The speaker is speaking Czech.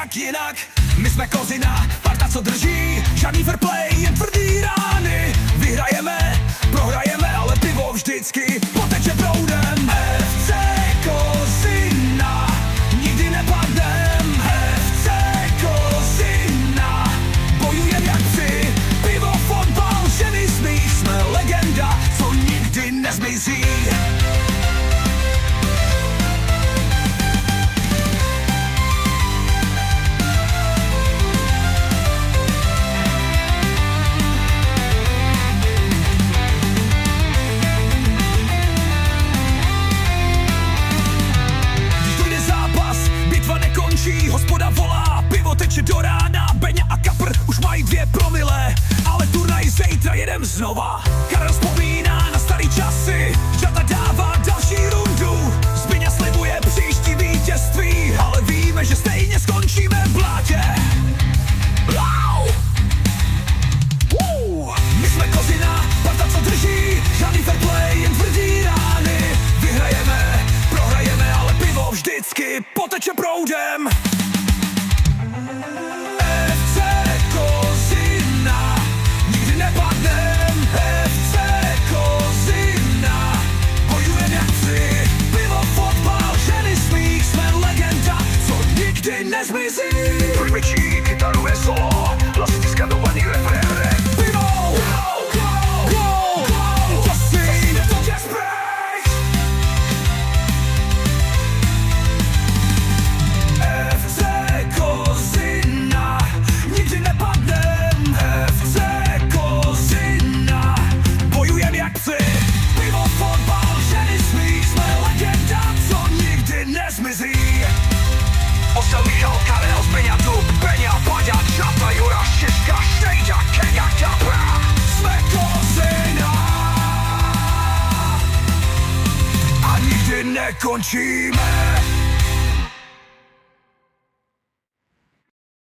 jak jinak. My jsme Kozina, parta co drží, žádný fair play, jen tvrdý rány. Vyhrajeme, prohrajeme, ale pivo vždycky poteče proudem. FC Kozina, nikdy nepadnem. FC Kozina, bojujem jak psi. Pivo, fotbal, ženy, smích, jsme legenda, co nikdy nezmizí. Hospoda volá, pivo teče do rána, Beňa a Kapr už mají 2 promile, ale turnaj zítra jedem znova. Karel vzpomíná na starý časy, Žata dává další rundu, Zbyňa slibuje příští vítězství, ale víme, že stejně skončíme v blátě. My jsme Kozina, parta co drží, žádný fair play, jen tvrdý rány. Vyhrajeme, prohrajeme, ale pivo vždycky poteče proudem. FC Kozina, nikdy nepadnem. FC Kozina, bojujem jak psi. Pivo, fotbal, ženy, smích, jsme legenda, co nikdy nezmizí. Trojmečí, kytaru je solo, hlasitý skandovaný refrén. Pivo, prosím, to tě sprejš. FC Kozina, nikdy nepadnem. FC Kozina, bojujem jak psi. Pivo, fotbal, ženy, smích, jsme legenda, co nikdy nezmizí. Osel, Michal, Karel, Zbyňa, Dub, Beňa, Paďa, Žata, Jura, Šiška, Štejďa, Keňa, Kapra. Jsme Kozina a nikdy nekončíme.